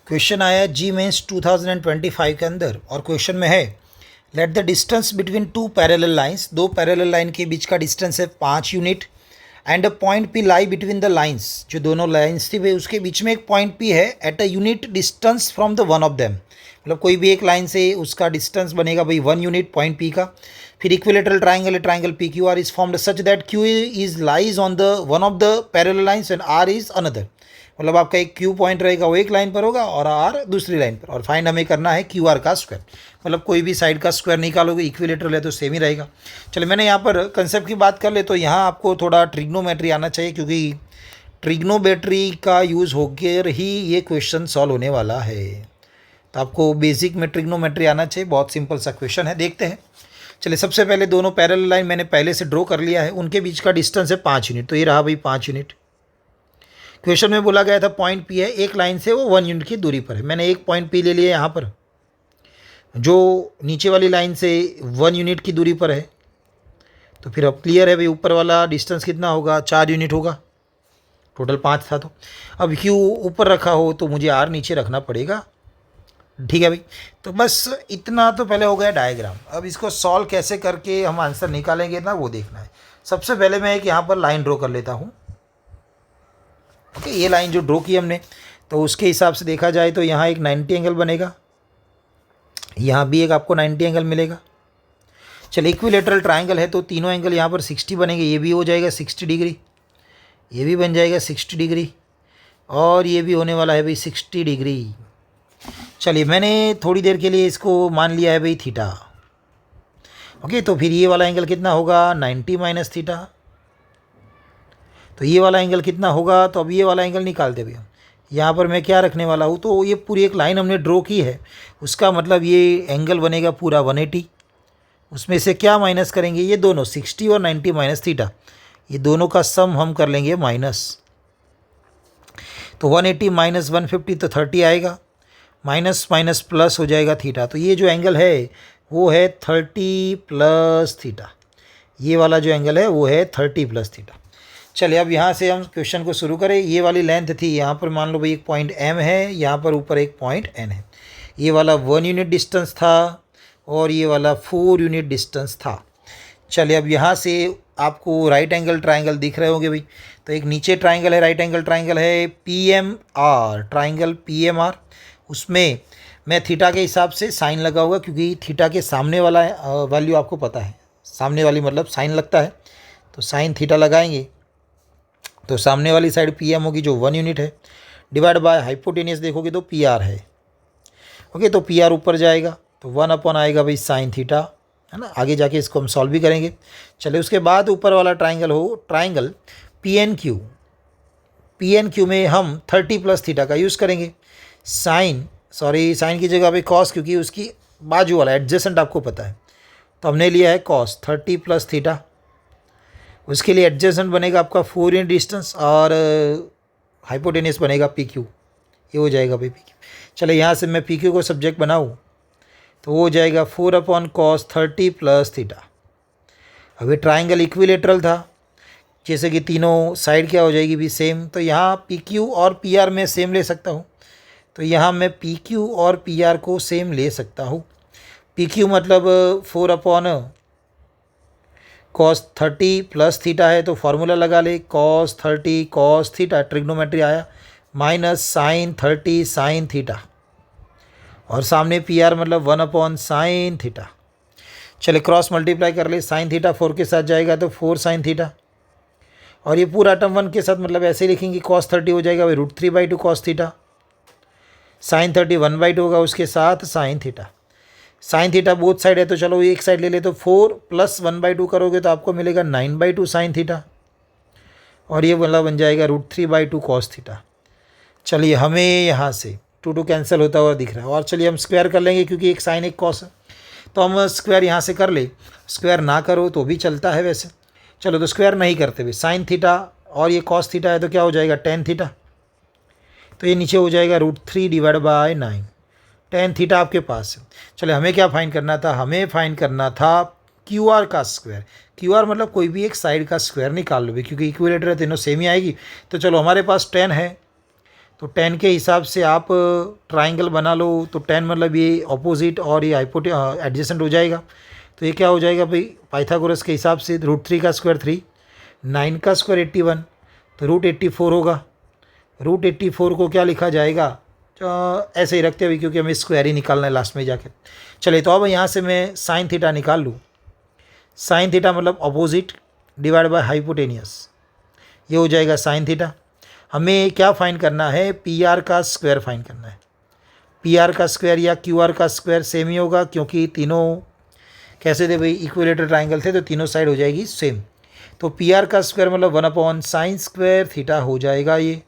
Question आया जी mains 2025 के अंदर और क्वेश्चन में है let the distance between two parallel lines, दो पैरेलल लाइन के बीच का डिस्टेंस है 5 unit and a point P lie between the lines, जो दोनों लाइंस थी वे उसके बीच में एक पॉइंट पी है at a unit distance from the one of them. मतलब कोई भी एक लाइन से उसका डिस्टेंस बनेगा भाई 1 यूनिट पॉइंट पी का। फिर इक्विलेटरल ट्राइंगल है, triangle P Q R is formed such that Q is lies on the one of the parallel lines and R is another. मतलब आपका एक क्यू पॉइंट रहेगा वो एक लाइन पर होगा और आर दूसरी लाइन पर, और फाइंड हमें करना है क्यू आर का स्क्वायर। मतलब कोई भी साइड का स्क्वायर निकालोगे, इक्विलेटरल है तो सेम ही रहेगा। चलिए मैंने यहाँ पर कंसेप्ट की बात कर ले तो यहाँ आपको थोड़ा ट्रिग्नोमेट्री आना चाहिए, क्योंकि ट्रिग्नोमेट्री का यूज़ होकर ही ये क्वेश्चन सॉल्व होने वाला है। तो आपको बेसिक में ट्रिग्नोमेट्री आना चाहिए। बहुत सिंपल सा क्वेश्चन है, देखते हैं। चलिए सबसे पहले दोनों पैरेलल लाइन मैंने पहले से ड्रॉ कर लिया है, उनके बीच का डिस्टेंस है 5 यूनिट। तो ये रहा भाई 5 यूनिट। क्वेश्चन में बोला गया था पॉइंट पी है, एक लाइन से वो 1 यूनिट की दूरी पर है। मैंने एक पॉइंट पी ले लिया यहाँ पर जो नीचे वाली लाइन से 1 यूनिट की दूरी पर है। तो फिर अब क्लियर है भाई ऊपर वाला डिस्टेंस कितना होगा, 4 यूनिट होगा। टोटल 5 था। तो अब क्यू ऊपर रखा हो तो मुझे आर नीचे रखना पड़ेगा। ठीक है भाई, तो बस इतना तो पहले हो गया डायग्राम। अब इसको सॉल्व कैसे करके हम आंसर निकालेंगे ना, वो देखना है। सबसे पहले मैं एक यहाँ पर लाइन ड्रॉ कर लेता हूँ। ओके, ये लाइन जो ड्रॉ की हमने, तो उसके हिसाब से देखा जाए तो यहाँ एक 90 एंगल बनेगा, यहाँ भी एक आपको 90 एंगल मिलेगा। चलिए इक्विलेटरल ट्राइंगल है तो तीनों एंगल यहाँ पर 60 बनेंगे। ये भी हो जाएगा 60 डिग्री, ये भी बन जाएगा 60 डिग्री, और ये भी होने वाला है भाई 60 डिग्री। चलिए मैंने थोड़ी देर के लिए इसको मान लिया है भाई थीटा। ओके, तो फिर ये वाला एंगल कितना होगा, 90 माइनस थीटा। तो ये वाला एंगल कितना होगा, तो अब ये वाला एंगल निकालते भैया। यहाँ पर मैं क्या रखने वाला हूँ, तो ये पूरी एक लाइन हमने ड्रॉ की है, उसका मतलब ये एंगल बनेगा पूरा 180। उसमें से क्या माइनस करेंगे, ये दोनों 60 और 90 माइनस थीटा, ये दोनों का सम हम कर लेंगे माइनस। तो 180 माइनस 150 तो 30 आएगा, माइनस माइनस प्लस हो जाएगा थीटा। तो ये जो एंगल है वो है 30 प्लस थीटा। ये वाला जो एंगल है वो है 30 प्लस थीटा। चलिए अब यहाँ से हम क्वेश्चन को शुरू करें। ये वाली लेंथ थी, यहाँ पर मान लो भाई एक पॉइंट एम है, यहाँ पर ऊपर एक पॉइंट एन है। ये वाला 1 यूनिट डिस्टेंस था और ये वाला 4 यूनिट डिस्टेंस था। चलिए अब यहाँ से आपको राइट एंगल ट्राइंगल दिख रहे होंगे भाई। तो एक नीचे ट्राइंगल है, राइट एंगल ट्राइंगल है P M R, triangle P M R. उसमें मैं थीटा के हिसाब से साइन लगाऊंगा, क्योंकि थीटा के सामने वाला वैल्यू आपको पता है, सामने वाली मतलब साइन लगता है। तो साइन थीटा लगाएंगे तो सामने वाली साइड पी एम होगी जो 1 यूनिट है, डिवाइड बाय हाइपोटेनियस देखोगे तो पी आर है। ओके, तो पी आर ऊपर जाएगा तो 1 आएगा भाई साइन थीटा, है ना। आगे जाके इसको हम सॉल्व भी करेंगे। चलिए उसके बाद ऊपर वाला ट्राइंगल हो, triangle P N Q. P N Q में हम 30 प्लस थीटा का यूज़ करेंगे। साइन की जगह पे कॉस, क्योंकि उसकी बाजू वाला एडजेसेंट आपको पता है, तो हमने लिया है कॉस 30 प्लस थीटा। उसके लिए एडजेसेंट बनेगा आपका 4 यूनिट डिस्टेंस और हाइपोटेनियस बनेगा पी क्यू। ये हो जाएगा भाई पी क्यू। चले यहाँ से मैं पी क्यू को सब्जेक्ट बनाऊँ तो वो हो जाएगा 4/cos 30 प्लस थीटा। अभी ट्राइंगल इक्विलेटरल था, जैसे कि तीनों साइड क्या हो जाएगी भी सेम। तो यहाँ पी क्यू और पी आर में सेम ले सकता हूँ, तो यहाँ मैं पी क्यू और पी आर को सेम ले सकता हूँ। पी क्यू मतलब 4/cos 30 प्लस थीटा है, तो फार्मूला लगा ले, cos 30 cos थीटा, ट्रिग्नोमेट्री आया, माइनस साइन 30 साइन थीटा, और सामने पी आर मतलब 1/sin थीटा। चले क्रॉस मल्टीप्लाई कर ले, साइन थीटा 4 के साथ जाएगा तो 4 साइन थीटा, और ये पूरा टर्म 1 के साथ, मतलब ऐसे ही लिखेंगे cos 30 हो जाएगा भाई √3/2 cos थीटा, साइन 30 1/2 होगा उसके साथ sine theta. Sine theta both side है तो चलो एक साइड ले ले, तो 4 प्लस 1/2 करोगे तो आपको मिलेगा 9/2 साइन थीटा, और ये वाला बन जाएगा √3/2 cos थीटा। चलिए हमें यहाँ से 2 कैंसिल होता हुआ दिख रहा है, और चलिए हम स्क्वायर कर लेंगे क्योंकि एक साइन एक कॉस है, तो हम स्क्वायर यहाँ से कर ले। स्क्वायर ना करो तो भी चलता है वैसे, चलो तो स्क्वायर नहीं करते हुए साइन थीटा और ये कॉस थीटा है तो क्या हो जाएगा टेन थीटा। तो ये नीचे हो जाएगा √3/9। टेन थीटा आपके पास है। चले हमें क्या फाइंड करना था, हमें फाइंड करना था क्यू आर का स्क्वायर। क्यू आर मतलब कोई भी एक साइड का स्क्वायर निकाल लो, क्योंकि इक्विलेटर है तीनों सेम ही आएगी। तो चलो हमारे पास 10 है, तो 10 के हिसाब से आप ट्राइंगल बना लो, तो 10 मतलब ये ऑपोजिट और ये एडजेसेंट हो जाएगा। तो ये क्या हो जाएगा भाई, पाइथागोरस के हिसाब से √3 का स्क्वायर 3, 9 का स्क्वायर 81, तो √84 होगा। √84 को क्या लिखा जाएगा, ऐसे ही रखते हुए, क्योंकि हमें स्क्वायर ही निकालना है लास्ट में जाके। चलिए, तो अब यहाँ से मैं साइन थीटा निकाल लूँ। साइन थीटा मतलब अपोजिट डिवाइड बाय हाइपोटेनियस, ये हो जाएगा साइन थीटा। हमें क्या फाइंड करना है, पी आर का स्क्वायर फाइंड करना है। पी आर का स्क्वायर या क्यू आर का स्क्वायर सेम ही होगा, क्योंकि तीनों कैसे थे भाई, इक्विलेटरल ट्राइंगल थे, तो तीनों साइड हो जाएगी सेम। तो पी आर का स्क्वायर मतलब 1/sin स्क्वायर थीटा हो जाएगा ये।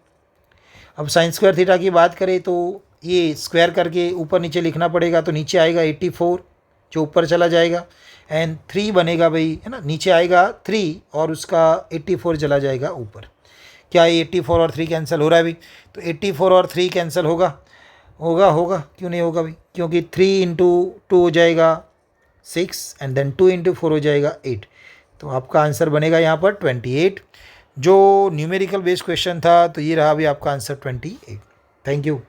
अब साइन स्क्वायर थीटा की बात करें तो ये स्क्वायर करके ऊपर नीचे लिखना पड़ेगा, तो नीचे आएगा 84 जो ऊपर चला जाएगा, एंड 3 बनेगा भाई, है ना, नीचे आएगा 3 और उसका 84 चला जाएगा ऊपर। क्या ये 84 और 3 कैंसिल हो रहा है भाई, तो 84 और 3 कैंसिल होगा, होगा क्यों नहीं होगा भाई, क्योंकि 3 इंटू 2 हो जाएगा 6 एंड देन 2 इंटू 4 हो जाएगा 8। तो आपका आंसर बनेगा यहाँ पर 28। जो न्यूमेरिकल बेस्ड क्वेश्चन था, तो ये रहा भी आपका आंसर 28। Thank you.